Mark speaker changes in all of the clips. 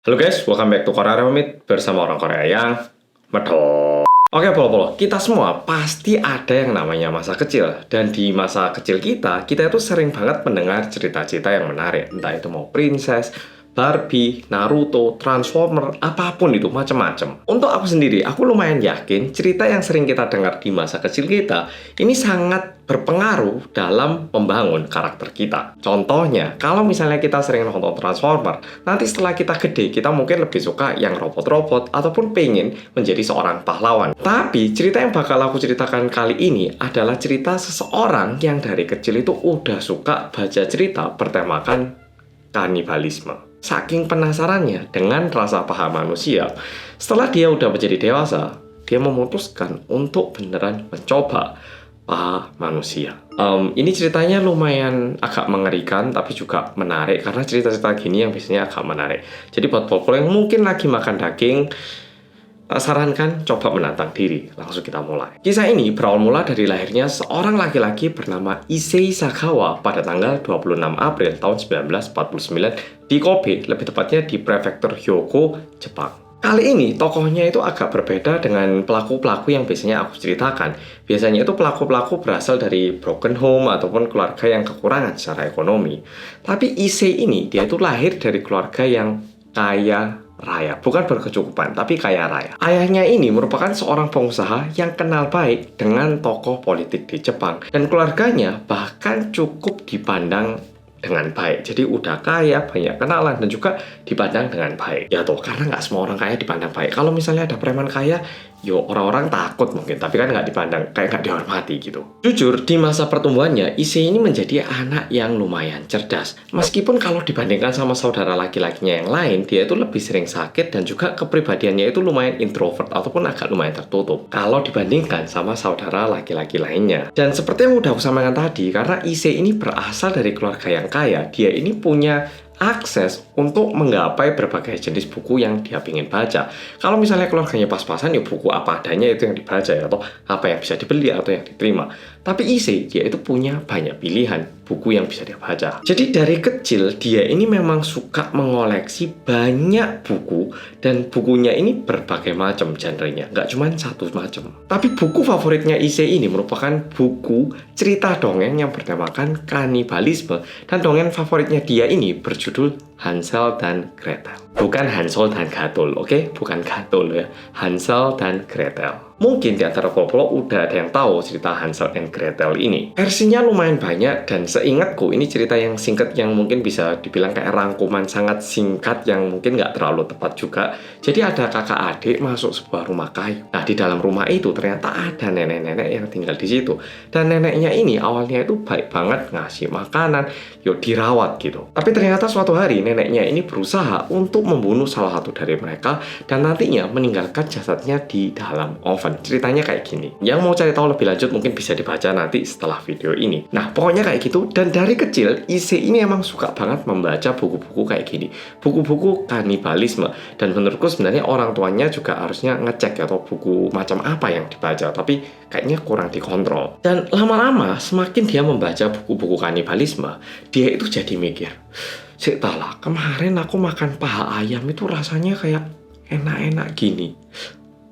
Speaker 1: Halo guys, welcome back to Korea Remit bersama orang Korea yang medok. Oke, polo-polo, kita semua pasti ada yang namanya masa kecil. Dan di masa kecil kita itu sering banget mendengar cerita-cerita yang menarik. Entah itu mau princess, Barbie, Naruto, Transformer, apapun itu, macam-macam. Untuk aku sendiri, aku lumayan yakin cerita yang sering kita dengar di masa kecil kita ini sangat berpengaruh dalam membangun karakter kita. Contohnya, kalau misalnya kita sering nonton Transformer, nanti setelah kita gede, kita mungkin lebih suka yang robot-robot ataupun pengen menjadi seorang pahlawan. Tapi cerita yang bakal aku ceritakan kali ini adalah cerita seseorang yang dari kecil itu udah suka baca cerita bertemakan kanibalisme. Saking penasarannya dengan rasa paha manusia, setelah dia udah menjadi dewasa, dia memutuskan untuk beneran mencoba paha manusia. Ini ceritanya lumayan agak mengerikan, tapi juga menarik, karena cerita-cerita gini yang biasanya agak menarik. Jadi buat polo yang mungkin lagi makan daging, tak sarankan coba menantang diri. Langsung kita mulai. Kisah ini berawal mula dari lahirnya seorang laki-laki bernama Issei Sagawa pada tanggal 26 April tahun 1949 di Kobe, lebih tepatnya di prefektur Hyogo, Jepang. Kali ini tokohnya itu agak berbeda dengan pelaku-pelaku yang biasanya aku ceritakan. Biasanya itu pelaku-pelaku berasal dari broken home ataupun keluarga yang kekurangan secara ekonomi. Tapi Issei ini dia itu lahir dari keluarga yang kaya raya, bukan berkecukupan, tapi kaya raya. Ayahnya ini merupakan seorang pengusaha yang kenal baik dengan tokoh politik di Jepang, dan keluarganya bahkan cukup dipandang dengan baik. Jadi udah kaya, banyak kenalan, dan juga dipandang dengan baik. Ya tuh, karena nggak semua orang kaya dipandang baik. Kalau misalnya ada preman kaya, yo orang-orang takut mungkin, tapi kan nggak dipandang, kayak nggak dihormati gitu. Jujur, di masa pertumbuhannya, Issei ini menjadi anak yang lumayan cerdas. Meskipun kalau dibandingkan sama saudara laki-lakinya yang lain, dia itu lebih sering sakit dan juga kepribadiannya itu lumayan introvert ataupun agak lumayan tertutup kalau dibandingkan sama saudara laki-laki lainnya. Dan seperti yang udah aku sampaikan tadi, karena Issei ini berasal dari keluarga yang kaya, dia ini punya akses untuk menggapai berbagai jenis buku yang dia ingin baca. Kalau misalnya keluarganya pas-pasan, ya buku apa adanya itu yang dibaca ya, atau apa yang bisa dibeli atau yang diterima. Tapi Issei, dia itu punya banyak pilihan buku yang bisa dia baca. Jadi dari kecil, dia ini memang suka mengoleksi banyak buku, dan bukunya ini berbagai macam genrenya, nggak cuma satu macam. Tapi buku favoritnya Issei ini merupakan buku cerita dongeng yang bertemakan kanibalisme, dan dongeng favoritnya dia ini berjudul Hansel dan Gretel. Bukan Hansel dan Gatul, oke? Bukan Gatul ya. Hansel dan Gretel. Mungkin di antara polo udah ada yang tahu cerita Hansel dan Gretel ini. Versinya lumayan banyak, dan seingatku ini cerita yang singkat yang mungkin bisa dibilang kayak rangkuman sangat singkat yang mungkin nggak terlalu tepat juga. Jadi ada kakak adik masuk sebuah rumah kayu. Nah, di dalam rumah itu ternyata ada nenek-nenek yang tinggal di situ. Dan neneknya ini awalnya itu baik banget ngasih makanan, yuk dirawat gitu. Tapi ternyata suatu hari neneknya ini berusaha untuk membunuh salah satu dari mereka dan nantinya meninggalkan jasadnya di dalam oven. Ceritanya kayak gini. Yang mau cari tahu lebih lanjut mungkin bisa dibaca nanti setelah video ini. Nah, pokoknya kayak gitu. Dan dari kecil, Issei ini emang suka banget membaca buku-buku kayak gini. Buku-buku kanibalisme. Dan menurutku sebenarnya orang tuanya juga harusnya ngecek ya, atau buku macam apa yang dibaca. Tapi kayaknya kurang dikontrol. Dan lama-lama, semakin dia membaca buku-buku kanibalisme, dia itu jadi mikir, "Lah, kemarin aku makan paha ayam itu rasanya kayak enak-enak gini.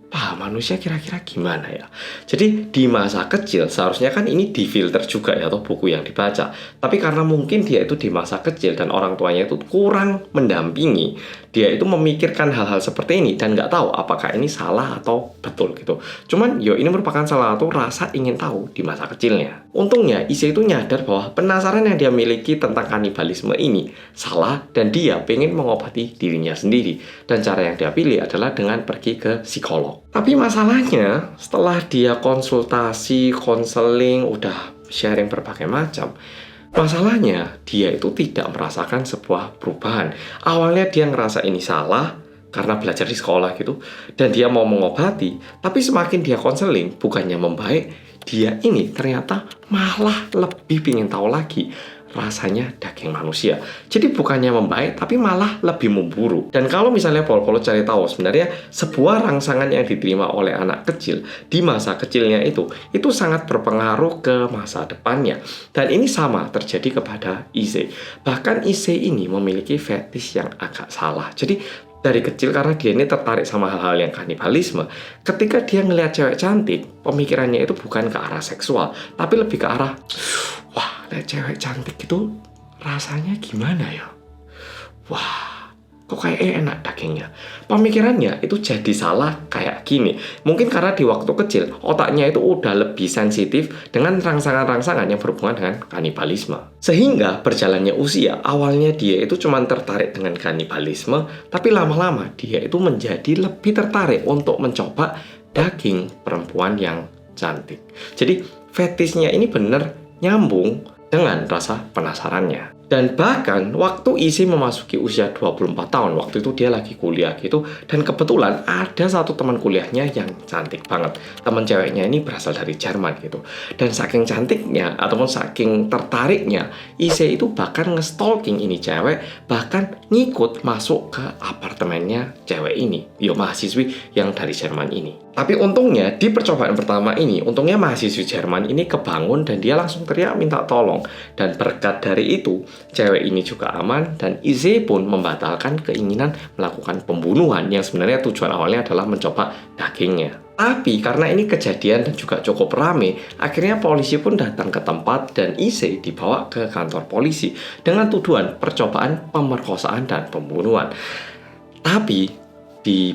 Speaker 1: Paha manusia kira-kira gimana ya?" Jadi di masa kecil seharusnya kan ini difilter juga ya, atau buku yang dibaca. Tapi karena mungkin dia itu di masa kecil dan orang tuanya itu kurang mendampingi, dia itu memikirkan hal-hal seperti ini dan nggak tahu apakah ini salah atau betul gitu. Cuman ini merupakan salah satu rasa ingin tahu di masa kecilnya. Untungnya Issei itu nyadar bahwa penasaran yang dia miliki tentang kanibalisme ini salah, dan dia pengen mengobati dirinya sendiri. Dan cara yang dia pilih adalah dengan pergi ke psikolog. Tapi masalahnya setelah dia konsultasi, konseling, udah sharing berbagai macam, masalahnya dia itu tidak merasakan sebuah perubahan. Awalnya dia ngerasa ini salah karena belajar di sekolah gitu, dan dia mau mengobati. Tapi semakin dia konseling, bukannya membaik, dia ini ternyata malah lebih ingin tahu lagi rasanya daging manusia. Jadi bukannya membaik, tapi malah lebih memburu. Dan kalau misalnya polo-polo cari tahu, sebenarnya sebuah rangsangan yang diterima oleh anak kecil di masa kecilnya itu sangat berpengaruh ke masa depannya. Dan ini sama terjadi kepada Issei. Bahkan Issei ini memiliki fetish yang agak salah. Jadi Dari kecil karena dia ini tertarik sama hal-hal yang kanibalisme, ketika dia ngelihat cewek cantik, pemikirannya itu bukan ke arah seksual, tapi lebih ke arah, wah, lihat cewek cantik itu rasanya gimana ya? Wah, kok kayak enak dagingnya. Pemikirannya itu jadi salah kayak gini. Mungkin karena di waktu kecil, otaknya itu udah lebih sensitif dengan rangsangan-rangsangan yang berhubungan dengan kanibalisme. Sehingga berjalannya usia, awalnya dia itu cuma tertarik dengan kanibalisme, tapi lama-lama dia itu menjadi lebih tertarik untuk mencoba daging perempuan yang cantik. Jadi fetishnya ini bener nyambung dengan rasa penasarannya. Dan bahkan waktu Issei memasuki usia 24 tahun, waktu itu dia lagi kuliah gitu, dan kebetulan ada satu teman kuliahnya yang cantik banget. Teman ceweknya ini berasal dari Jerman gitu. Dan saking cantiknya ataupun saking tertariknya, Issei itu bahkan nge-stalking ini cewek, bahkan ngikut masuk ke apartemennya cewek ini, mahasiswi yang dari Jerman ini. Tapi untungnya di percobaan pertama ini, untungnya mahasiswi Jerman ini kebangun dan dia langsung teriak minta tolong. Dan berkat dari itu, cewek ini juga aman dan Issei pun membatalkan keinginan melakukan pembunuhan yang sebenarnya tujuan awalnya adalah mencoba dagingnya. Tapi karena ini kejadian dan juga cukup rame, akhirnya polisi pun datang ke tempat dan Issei dibawa ke kantor polisi dengan tuduhan percobaan pemerkosaan dan pembunuhan. Tapi di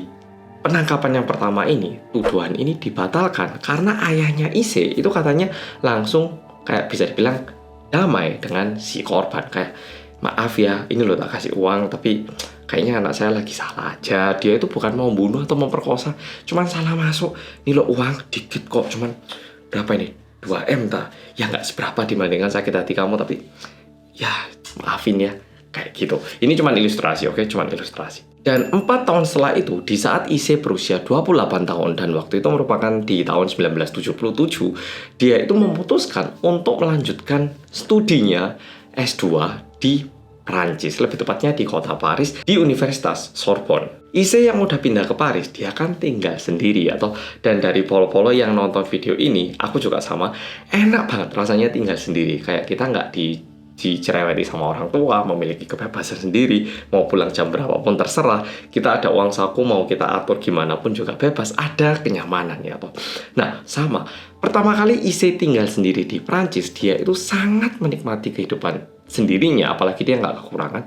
Speaker 1: penangkapan yang pertama ini, tuduhan ini dibatalkan karena ayahnya Issei itu katanya langsung kayak bisa dibilang damai dengan si korban. Kayak, maaf ya, ini lo tak kasih uang, tapi kayaknya anak saya lagi salah aja. Dia itu bukan mau bunuh atau memperkosa, cuman salah masuk. Ini lo uang dikit kok, cuman berapa ini? 2M ta? Ya nggak seberapa dibandingkan sakit hati kamu, tapi ya maafin ya. Kayak gitu. Ini cuma ilustrasi, oke? Cuma ilustrasi. Dan 4 tahun setelah itu, di saat Issei berusia 28 tahun, dan waktu itu merupakan di tahun 1977, dia itu memutuskan untuk melanjutkan studinya S2 di Prancis, lebih tepatnya di kota Paris, di Universitas Sorbonne. Issei yang udah pindah ke Paris, dia kan tinggal sendiri dan dari polo-polo yang nonton video ini, aku juga sama, enak banget rasanya tinggal sendiri. Kayak kita nggak dicereweti sama orang tua, memiliki kebebasan sendiri, mau pulang jam berapapun terserah, kita ada uang saku, mau kita atur gimana pun juga bebas, ada kenyamanan ya toh. Nah, sama. Pertama kali Issei tinggal sendiri di Prancis, dia itu sangat menikmati kehidupan sendirinya, apalagi dia nggak kekurangan.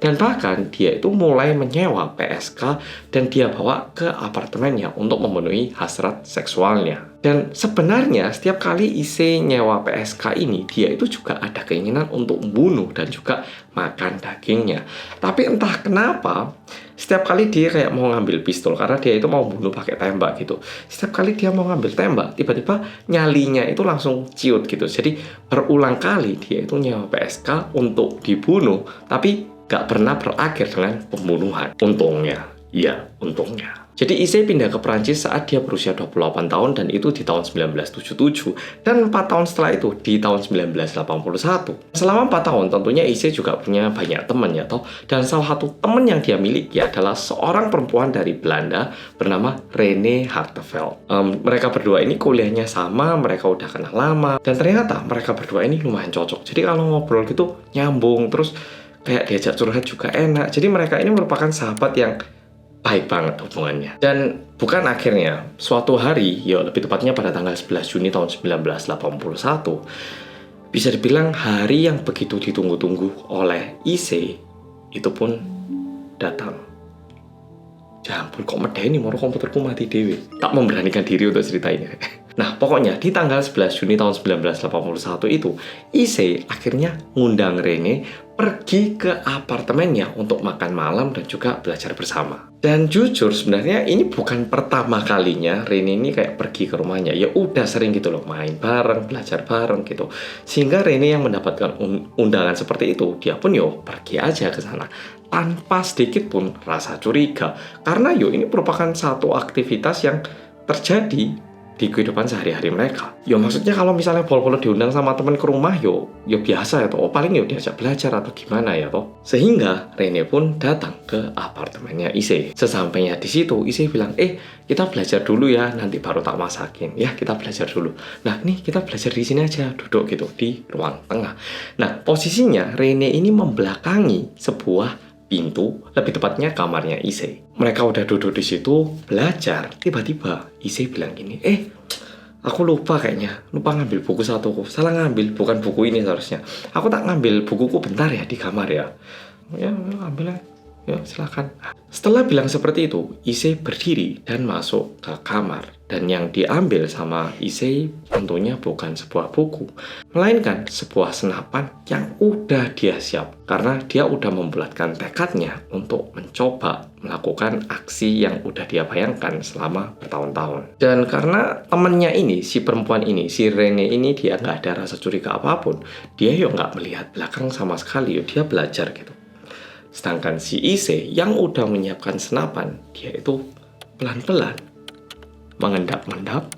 Speaker 1: Dan bahkan dia itu mulai menyewa PSK dan dia bawa ke apartemennya untuk memenuhi hasrat seksualnya. Dan sebenarnya setiap kali Issei nyewa PSK ini, dia itu juga ada keinginan untuk membunuh dan juga makan dagingnya. Tapi entah kenapa, setiap kali dia kayak mau ngambil pistol, karena dia itu mau bunuh pakai tembak gitu. Setiap kali dia mau ngambil tembak, tiba-tiba nyalinya itu langsung ciut gitu. Jadi berulang kali dia itu nyewa PSK untuk dibunuh, tapi gak pernah berakhir dengan pembunuhan. Untungnya. Jadi Issei pindah ke Prancis saat dia berusia 28 tahun dan itu di tahun 1977. Dan 4 tahun setelah itu di tahun 1981. Selama 4 tahun tentunya Issei juga punya banyak teman ya toh. Dan salah satu teman yang dia miliki adalah seorang perempuan dari Belanda bernama Rene Hartevelt. Mereka berdua ini kuliahnya sama, mereka udah kenal lama. Dan ternyata mereka berdua ini lumayan cocok. Jadi kalau ngobrol gitu nyambung, terus kayak diajak curhat juga enak. Jadi mereka ini merupakan sahabat yang baik banget hubungannya. Dan bukan akhirnya, suatu hari, lebih tepatnya pada tanggal 11 Juni tahun 1981, bisa dibilang hari yang begitu ditunggu-tunggu oleh Issei, itu pun datang. Ya ampun, kok medeni moro komputerku mati dewe. Tak memberanikan diri untuk cerita ini. Nah, pokoknya di tanggal 11 Juni tahun 1981 itu, Issei akhirnya ngundang Rene pergi ke apartemennya untuk makan malam dan juga belajar bersama. Dan jujur sebenarnya ini bukan pertama kalinya Rene ini kayak pergi ke rumahnya. Ya udah sering gitu loh, main bareng, belajar bareng gitu. Sehingga Rene yang mendapatkan undangan seperti itu, dia pun pergi aja ke sana tanpa sedikit pun rasa curiga. Karena ini merupakan satu aktivitas yang terjadi di kehidupan sehari-hari mereka. Maksudnya kalau misalnya pol-pol diundang sama teman ke rumah, biasa ya toh. Paling diajak belajar atau gimana ya toh. Sehingga Rene pun datang ke apartemennya Issei. Sesampainya di situ, Issei bilang, kita belajar dulu ya, nanti baru tak masakin. Ya, kita belajar dulu. Nah, nih kita belajar di sini aja, duduk gitu di ruang tengah. Nah, posisinya Rene ini membelakangi sebuah pintu, lebih tepatnya kamarnya Issei. Mereka udah duduk di situ belajar. Tiba-tiba Issei bilang gini, aku lupa ngambil buku satuku. Salah ngambil, bukan buku ini seharusnya. Aku tak ngambil bukuku bentar ya di kamar ya. Ya, ambil aja. Ya, silakan. Setelah bilang seperti itu, Issei berdiri dan masuk ke kamar. Dan yang diambil sama Issei tentunya bukan sebuah buku, melainkan sebuah senapan yang udah dia siap. Karena dia udah membulatkan tekadnya untuk mencoba melakukan aksi yang udah dia bayangkan selama bertahun-tahun. Dan karena temennya ini, si perempuan ini, si Rene ini, dia nggak ada rasa curiga apapun. Dia nggak melihat belakang sama sekali, dia belajar gitu. Sedangkan si Issei yang udah menyiapkan senapan, dia itu pelan-pelan mengendap-endap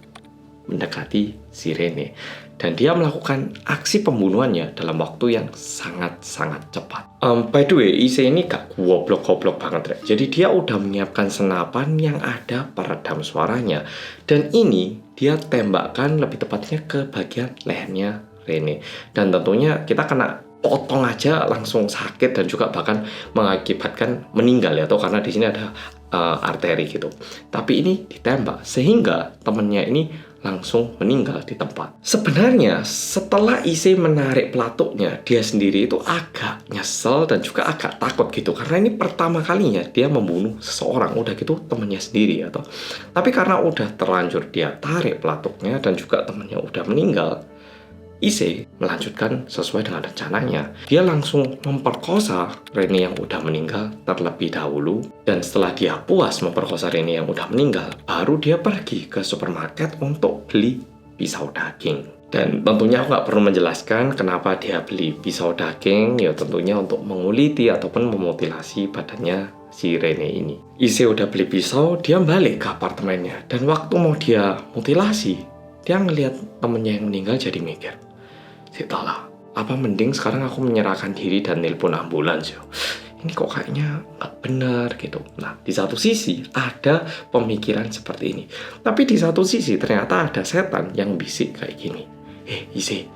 Speaker 1: mendekati si Rene. Dan dia melakukan aksi pembunuhannya dalam waktu yang sangat-sangat cepat. By the way, Issei ini gak goblok-goblok banget, Rek. Jadi dia udah menyiapkan senapan yang ada peredam suaranya. Dan ini dia tembakkan lebih tepatnya ke bagian lehernya Rene. Dan tentunya kita kena potong aja langsung sakit dan juga bahkan mengakibatkan meninggal ya, atau karena di sini ada arteri gitu. Tapi ini ditembak sehingga temennya ini langsung meninggal di tempat. Sebenarnya setelah Issei menarik pelatuknya, dia sendiri itu agak nyesel dan juga agak takut gitu, karena ini pertama kalinya dia membunuh seseorang, udah gitu temennya sendiri atau. Tapi karena udah terlanjur dia tarik pelatuknya dan juga temennya udah meninggal, Issei melanjutkan sesuai dengan rencananya. Dia langsung memperkosa Rene yang udah meninggal terlebih dahulu. Dan setelah dia puas memperkosa Rene yang udah meninggal, baru dia pergi ke supermarket untuk beli pisau daging. Dan tentunya aku nggak perlu menjelaskan kenapa dia beli pisau daging. Ya tentunya untuk menguliti ataupun memutilasi badannya si Rene ini. Issei udah beli pisau, dia balik ke apartemennya. Dan waktu mau dia mutilasi, dia ngelihat temennya yang meninggal jadi mikir, "Sitalah, apa mending sekarang aku menyerahkan diri dan nelpon ambulans ya? Ini kok kayaknya nggak benar gitu." Nah, di satu sisi ada pemikiran seperti ini. Tapi di satu sisi ternyata ada setan yang bisik kayak gini. Issei,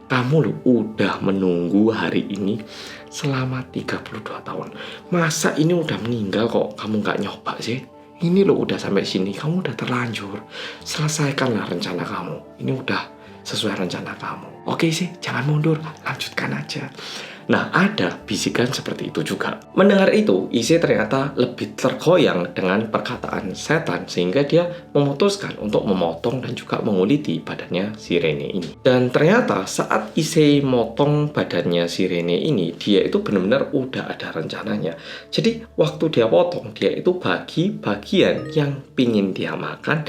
Speaker 1: kamu lu udah menunggu hari ini selama 32 tahun. Masa ini udah meninggal kok kamu nggak nyoba sih? Ini lo udah sampai sini, kamu udah terlanjur. Selesaikanlah rencana kamu. Ini udah sesuai rencana kamu. Oke sih, jangan mundur, lanjutkan aja. Nah, ada bisikan seperti itu juga. Mendengar itu, Issei ternyata lebih tergoyang dengan perkataan setan, sehingga dia memutuskan untuk memotong dan juga menguliti badannya si Rene ini. Dan ternyata saat Issei motong badannya si Rene ini, dia itu benar-benar udah ada rencananya. Jadi waktu dia potong, dia itu bagi bagian yang pingin dia makan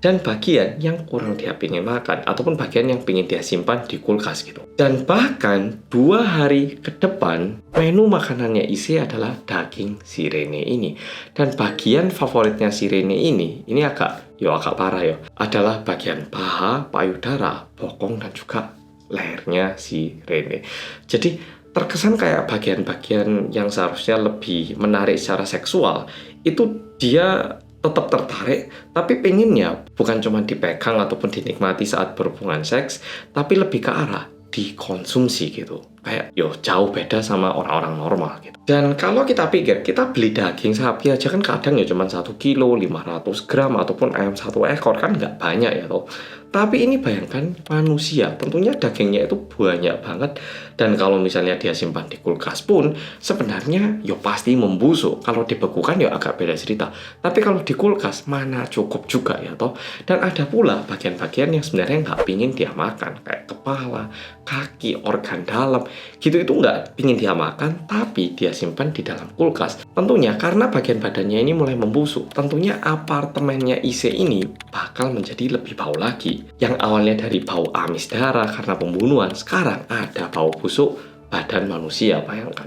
Speaker 1: dan bagian yang kurang dia pingin makan, ataupun bagian yang pingin dia simpan di kulkas gitu. Dan bahkan 2 hari ke depan, menu makanannya Issei adalah daging si Rene ini. Dan bagian favoritnya si Rene ini agak parah ya, adalah bagian paha, payudara, bokong, dan juga lehernya si Rene. Jadi terkesan kayak bagian-bagian yang seharusnya lebih menarik secara seksual, itu dia tetap tertarik, tapi pengennya bukan cuma dipegang ataupun dinikmati saat berhubungan seks, tapi lebih ke arah dikonsumsi gitu. Kayak jauh beda sama orang-orang normal gitu. Dan kalau kita pikir, kita beli daging sapi aja kan kadang cuma 1 kilo, 500 gram, ataupun ayam 1 ekor kan nggak banyak ya toh. Tapi ini bayangkan manusia, tentunya dagingnya itu banyak banget. Dan kalau misalnya dia simpan di kulkas pun, sebenarnya pasti membusuk. Kalau dibekukan agak beda cerita. Tapi kalau di kulkas, mana cukup juga ya toh. Dan ada pula bagian-bagian yang sebenarnya nggak pingin dia makan. Kayak kepala, kaki, organ dalam. Gitu itu nggak pingin dia makan, tapi dia simpan di dalam kulkas. Tentunya karena bagian badannya ini mulai membusuk. Tentunya apartemennya Issei ini bakal menjadi lebih bau lagi. Yang awalnya dari bau amis darah karena pembunuhan, sekarang ada bau busuk badan manusia, bayangkan.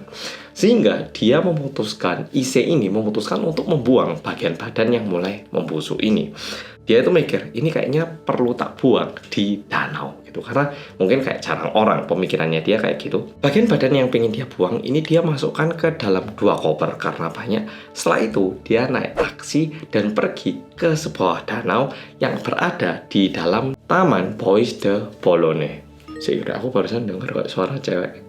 Speaker 1: Sehingga dia Issei ini memutuskan untuk membuang bagian badan yang mulai membusuk ini. Dia itu mikir, ini kayaknya perlu tak buang di danau gitu. Karena mungkin kayak jarang orang pemikirannya dia kayak gitu. Bagian badan yang pengen dia buang, ini dia masukkan ke dalam 2 koper karena banyak. Setelah itu, dia naik taksi dan pergi ke sebuah danau yang berada di dalam Taman Bois de Boulogne. Sehingga aku barusan dengar kayak suara cewek.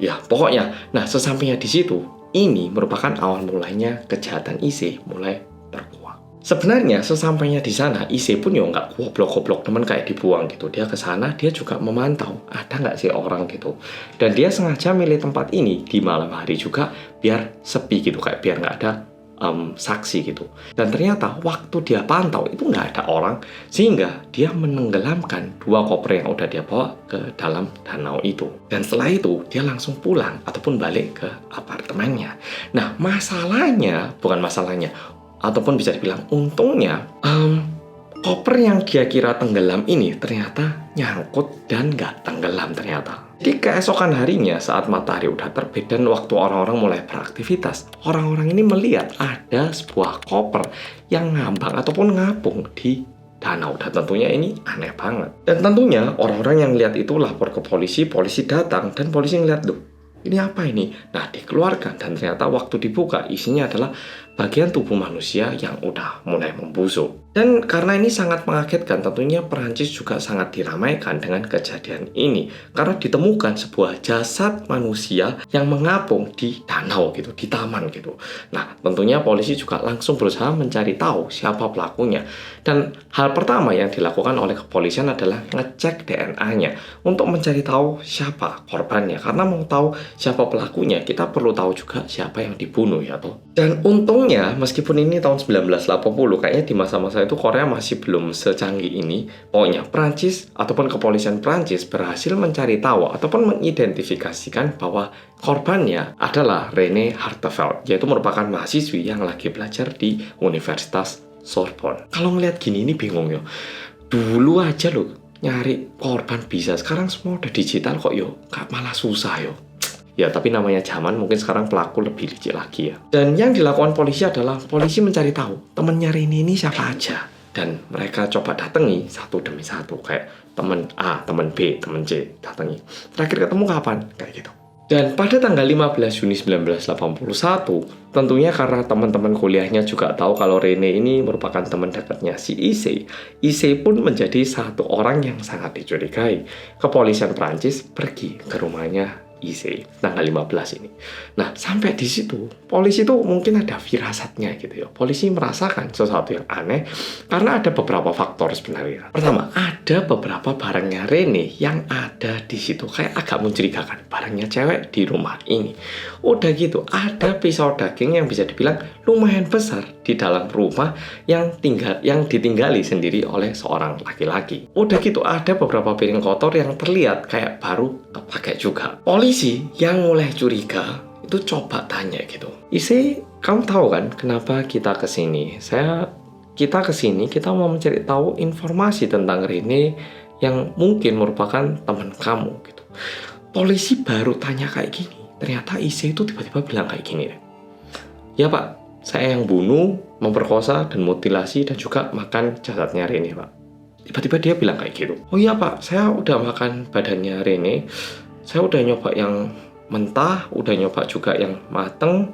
Speaker 1: Ya, pokoknya. Nah, sesampainya di situ, ini merupakan awal mulanya kejahatan IC mulai terkuak. Sebenarnya sesampainya di sana, IC pun ya nggak goblok-goblok temen kayak dibuang gitu. Dia ke sana, dia juga memantau ada nggak sih orang gitu. Dan dia sengaja milih tempat ini di malam hari juga biar sepi gitu, kayak biar nggak ada saksi gitu. Dan ternyata waktu dia pantau itu nggak ada orang, sehingga dia menenggelamkan 2 koper yang udah dia bawa ke dalam danau itu. Dan setelah itu dia langsung pulang ataupun balik ke apartemennya. Nah, bukan masalahnya, ataupun bisa dibilang untungnya, koper yang dia kira tenggelam ini ternyata nyangkut dan nggak tenggelam ternyata. Di keesokan harinya saat matahari udah terbit dan waktu orang-orang mulai beraktivitas, orang-orang ini melihat ada sebuah koper yang ngambang ataupun ngapung di danau. Dan tentunya ini aneh banget. Dan tentunya orang-orang yang lihat itu lapor ke polisi, polisi datang dan polisi ngeliat, loh, ini apa ini? Nah, dikeluarkan dan ternyata waktu dibuka isinya adalah bagian tubuh manusia yang udah mulai membusuk. Dan karena ini sangat mengagetkan, tentunya Perancis juga sangat diramaikan dengan kejadian ini. Karena ditemukan sebuah jasad manusia yang mengapung di danau gitu, di taman gitu. Nah, tentunya polisi juga langsung berusaha mencari tahu siapa pelakunya. Dan hal pertama yang dilakukan oleh kepolisian adalah ngecek DNA-nya untuk mencari tahu siapa korbannya. Karena mau tahu siapa pelakunya, kita perlu tahu juga siapa yang dibunuh ya toh. Dan untungnya meskipun ini tahun 1980, kayaknya di masa-masa itu Korea masih belum secanggih ini. Pokoknya Prancis ataupun kepolisian Prancis berhasil mencari tahu ataupun mengidentifikasikan bahwa korbannya adalah René Hartevelt, yaitu merupakan mahasiswi yang lagi belajar di Universitas Sorbonne. Kalau ngeliat gini ini bingung ya. Dulu aja loh nyari korban bisa, sekarang semua udah digital kok yo, malah susah yo. Ya, tapi namanya zaman, mungkin sekarang pelaku lebih licik lagi ya. Dan yang dilakukan polisi adalah polisi mencari tahu temennya Rini ini siapa aja. Dan mereka coba datangi satu demi satu. Kayak temen A, temen B, temen C, datangi. Terakhir ketemu kapan? Kayak gitu. Dan pada tanggal 15 Juni 1981, tentunya karena teman-teman kuliahnya juga tahu kalau Rene ini merupakan teman dekatnya si IC, IC pun menjadi satu orang yang sangat dicurigai. Kepolisian Prancis pergi ke rumahnya IC tanggal 15 ini. Nah, sampai di situ polisi tuh mungkin ada firasatnya gitu ya. Polisi merasakan sesuatu yang aneh karena ada beberapa faktor sebenarnya. Pertama, ada beberapa barangnya Rene yang ada di situ kayak agak mencurigakan. Barangnya cewek di rumah ini. Udah gitu, ada pisau daging yang bisa dibilang lumayan besar di dalam rumah yang ditinggali sendiri oleh seorang laki-laki. Udah gitu, ada beberapa piring kotor yang terlihat kayak baru kepake juga. Polisi yang mulai curiga itu coba tanya gitu, Isi, kamu tahu kan kenapa kita kesini? Kita kesini, kita mau mencari tahu informasi tentang Rene yang mungkin merupakan teman kamu gitu. Polisi baru tanya kayak gini, ternyata Isi itu tiba-tiba bilang kayak gini, ya Pak, saya yang bunuh, memperkosa, dan mutilasi, dan juga makan jasadnya Rene, Pak. Tiba-tiba dia bilang kayak gitu. Oh iya Pak, saya udah makan badannya Rene, saya udah nyoba yang mentah, udah nyoba juga yang mateng,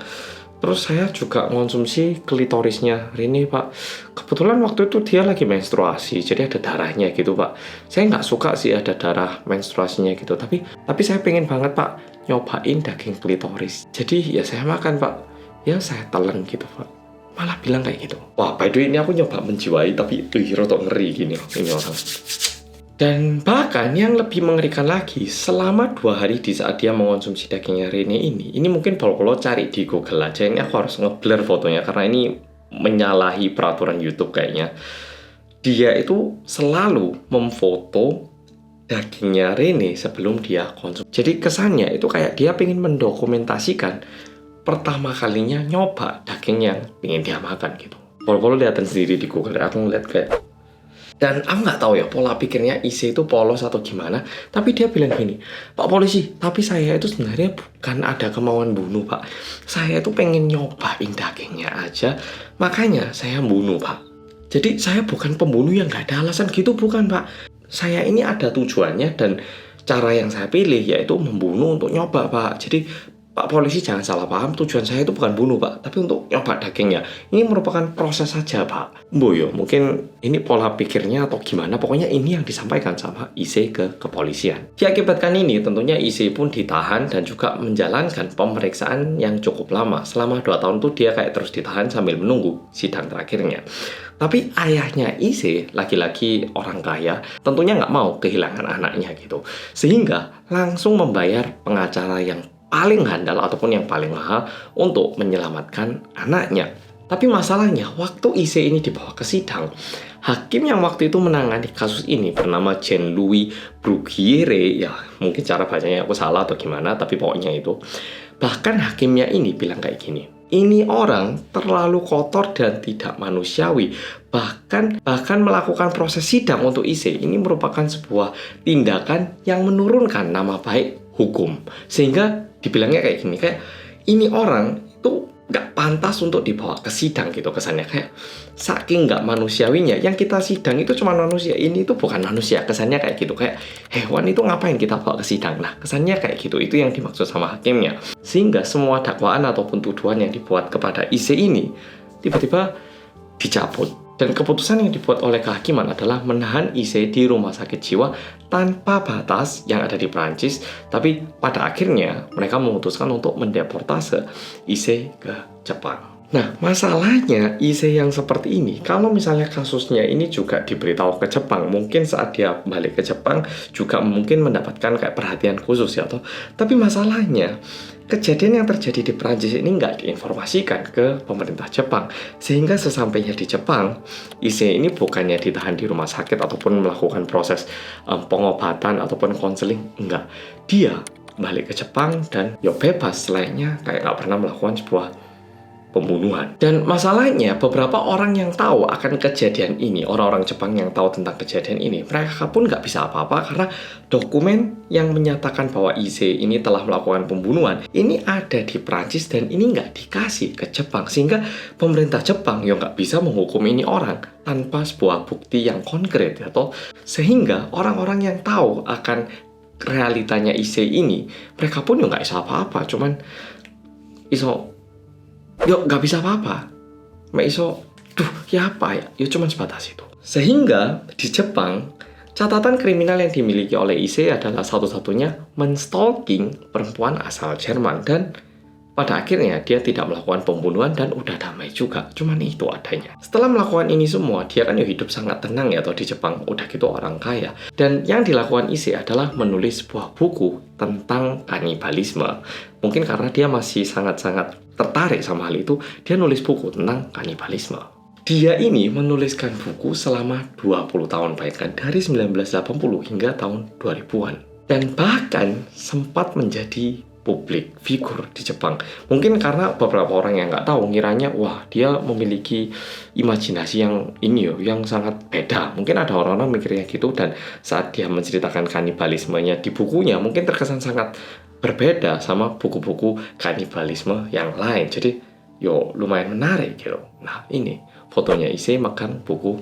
Speaker 1: terus saya juga ngonsumsi klitorisnya Rene, Pak. Kebetulan waktu itu dia lagi menstruasi, jadi ada darahnya gitu, Pak. Saya nggak suka sih ada darah menstruasinya gitu, tapi saya pengen banget, Pak, nyobain daging klitoris. Jadi ya saya makan, Pak. Ya saya telan gitu, Pak. Malah bilang kayak gitu. Wah, by the way, ini aku nyoba menjiwai, tapi rotok ngeri gini ini orang. Dan bahkan yang lebih mengerikan lagi, selama 2 hari di saat dia mengonsumsi dagingnya Rene ini mungkin kalau cari di Google aja, ini aku harus nge-blur fotonya karena ini menyalahi peraturan YouTube kayaknya. Dia itu selalu memfoto dagingnya Rene sebelum dia konsumsi. Jadi kesannya itu kayak dia pengen mendokumentasikan pertama kalinya nyoba daging yang pengen dia makan gitu. Polo-polo lihatin sendiri di Google, aku ngeliat kayak. Dan aku nggak tahu ya pola pikirnya IC itu polos atau gimana, tapi dia bilang gini, Pak Polisi, tapi saya itu sebenarnya bukan ada kemauan bunuh, Pak. Saya itu pengen nyobain dagingnya aja, makanya saya bunuh, Pak. Jadi saya bukan pembunuh yang nggak ada alasan gitu, bukan, Pak. Saya ini ada tujuannya dan cara yang saya pilih yaitu membunuh untuk nyoba, Pak. Jadi Pak polisi jangan salah paham, tujuan saya itu bukan bunuh Pak, tapi untuk nyoba dagingnya. Ini merupakan proses saja Pak. Boyo, mungkin ini pola pikirnya atau gimana, pokoknya ini yang disampaikan sama IC ke kepolisian. Diakibatkan ini, tentunya IC pun ditahan dan juga menjalankan pemeriksaan yang cukup lama. Selama 2 tahun tuh dia kayak terus ditahan sambil menunggu sidang terakhirnya. Tapi ayahnya IC, laki-laki orang kaya, tentunya nggak mau kehilangan anaknya gitu. Sehingga langsung membayar pengacara yang paling handal ataupun yang paling mahal untuk menyelamatkan anaknya. Tapi masalahnya, waktu IC ini dibawa ke sidang, hakim yang waktu itu menangani kasus ini bernama Jean-Louis Bruguiere, ya mungkin cara bacanya aku salah atau gimana, tapi pokoknya itu. Bahkan hakimnya ini bilang kayak gini, ini orang terlalu kotor dan tidak manusiawi. Bahkan melakukan proses sidang untuk IC ini merupakan sebuah tindakan yang menurunkan nama baik hukum. Sehingga dibilangnya kayak gini, kayak ini orang itu nggak pantas untuk dibawa ke sidang gitu kesannya, kayak saking nggak manusiawinya. Yang kita sidang itu cuma manusia, ini itu bukan manusia, kesannya kayak gitu, kayak hewan itu ngapain kita bawa ke sidang. Nah kesannya kayak gitu, itu yang dimaksud sama hakimnya. Sehingga semua dakwaan ataupun tuduhan yang dibuat kepada IC ini tiba-tiba dicabut. Dan keputusan yang dibuat oleh kehakiman adalah menahan IC di rumah sakit jiwa tanpa batas yang ada di Prancis. Tapi pada akhirnya mereka memutuskan untuk mendeportase IC ke Jepang. Nah, masalahnya IC yang seperti ini, kalau misalnya kasusnya ini juga diberitahu ke Jepang, mungkin saat dia balik ke Jepang juga mungkin mendapatkan kayak perhatian khusus ya toh. Tapi masalahnya, kejadian yang terjadi di Prancis ini nggak diinformasikan ke pemerintah Jepang. Sehingga sesampainya di Jepang, IC ini bukannya ditahan di rumah sakit ataupun melakukan proses pengobatan ataupun konseling, enggak. Dia balik ke Jepang dan ya bebas layaknya kayak nggak pernah melakukan sebuah pembunuhan. Dan masalahnya, beberapa orang yang tahu akan kejadian ini, orang-orang Jepang yang tahu tentang kejadian ini, mereka pun nggak bisa apa-apa karena dokumen yang menyatakan bahwa IC ini telah melakukan pembunuhan ini ada di Prancis dan ini nggak dikasih ke Jepang. Sehingga pemerintah Jepang yang nggak bisa menghukum ini orang tanpa sebuah bukti yang konkret atau sehingga orang-orang yang tahu akan realitanya IC ini, mereka pun nggak bisa apa-apa, cuman nggak bisa apa-apa. Ya apa ya? Ya cuma sebatas itu. Sehingga di Jepang, catatan kriminal yang dimiliki oleh IC adalah satu-satunya menstalking perempuan asal Jerman. Dan pada akhirnya dia tidak melakukan pembunuhan dan udah damai juga. Cuman itu adanya. Setelah melakukan ini semua, dia kan hidup sangat tenang ya atau di Jepang. Udah gitu orang kaya. Dan yang dilakukan IC adalah menulis sebuah buku tentang kanibalisme. Mungkin karena dia masih sangat-sangat tertarik sama hal itu, dia nulis buku tentang kanibalisme. Dia ini menuliskan buku selama 20 tahun, bayangkan, dari 1980 hingga tahun 2000-an. Dan bahkan sempat menjadi publik figur di Jepang. Mungkin karena beberapa orang yang nggak tahu ngiranya, wah dia memiliki imajinasi yang yang sangat beda. Mungkin ada orang-orang mikirnya gitu, dan saat dia menceritakan kanibalismenya di bukunya, mungkin terkesan sangat berbeda sama buku-buku kanibalisme yang lain. Jadi lumayan menarik gitu. Nah ini fotonya IC megang buku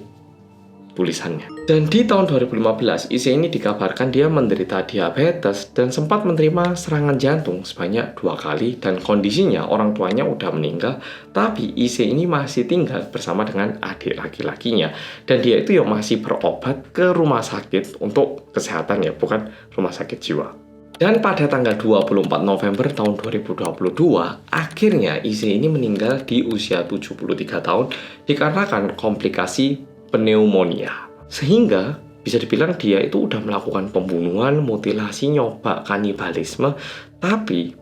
Speaker 1: tulisannya. Dan di tahun 2015, IC ini dikabarkan dia menderita diabetes dan sempat menerima serangan jantung sebanyak 2 kali, dan kondisinya orang tuanya udah meninggal, tapi IC ini masih tinggal bersama dengan adik laki-lakinya. Dan dia itu masih berobat ke rumah sakit untuk kesehatan ya, bukan rumah sakit jiwa. Dan pada tanggal 24 November tahun 2022, akhirnya IC ini meninggal di usia 73 tahun dikarenakan komplikasi pneumonia. Sehingga bisa dibilang dia itu udah melakukan pembunuhan, mutilasi, nyoba kanibalisme, tapi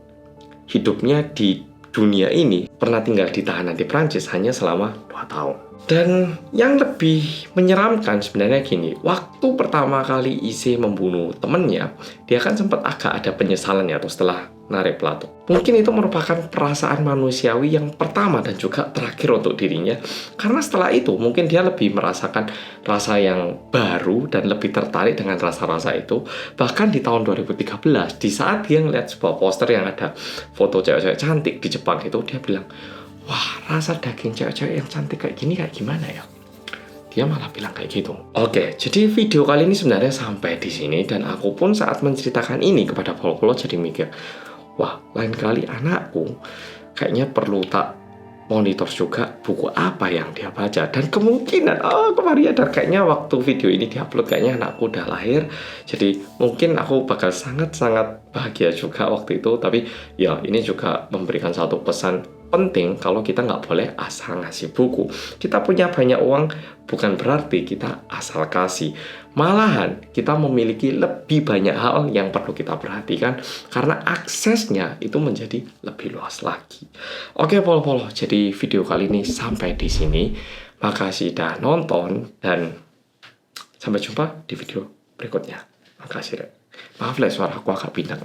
Speaker 1: hidupnya di dunia ini pernah tinggal di tahanan di Prancis hanya selama 2 tahun. Dan yang lebih menyeramkan sebenarnya gini, waktu pertama kali IC membunuh temennya, dia kan sempat agak ada penyesalan ya, atau setelah narik pelatuk. Mungkin itu merupakan perasaan manusiawi yang pertama dan juga terakhir untuk dirinya, karena setelah itu mungkin dia lebih merasakan rasa yang baru dan lebih tertarik dengan rasa-rasa itu. Bahkan di tahun 2013, di saat dia ngeliat sebuah poster yang ada foto cewek-cewek cantik di Jepang itu, dia bilang, wah, rasa daging cewek-cewek yang cantik kayak gini kayak gimana ya? Dia malah bilang kayak gitu. Oke, jadi video kali ini sebenarnya sampai di sini, dan aku pun saat menceritakan ini kepada Polo jadi mikir, wah lain kali anakku kayaknya perlu tak monitor juga buku apa yang dia baca. Dan kemungkinan kemarin ada kayaknya waktu video ini diupload kayaknya anakku udah lahir, jadi mungkin aku bakal sangat-sangat bahagia juga waktu itu. Tapi ya ini juga memberikan satu pesan penting kalau kita nggak boleh asal ngasih buku. Kita punya banyak uang bukan berarti kita asal kasih. Malahan kita memiliki lebih banyak hal yang perlu kita perhatikan karena aksesnya itu menjadi lebih luas lagi. Oke polo-polo, jadi video kali ini sampai di sini. Makasih udah nonton dan sampai jumpa di video berikutnya. Makasih. Maaf lah suara aku agak pilek.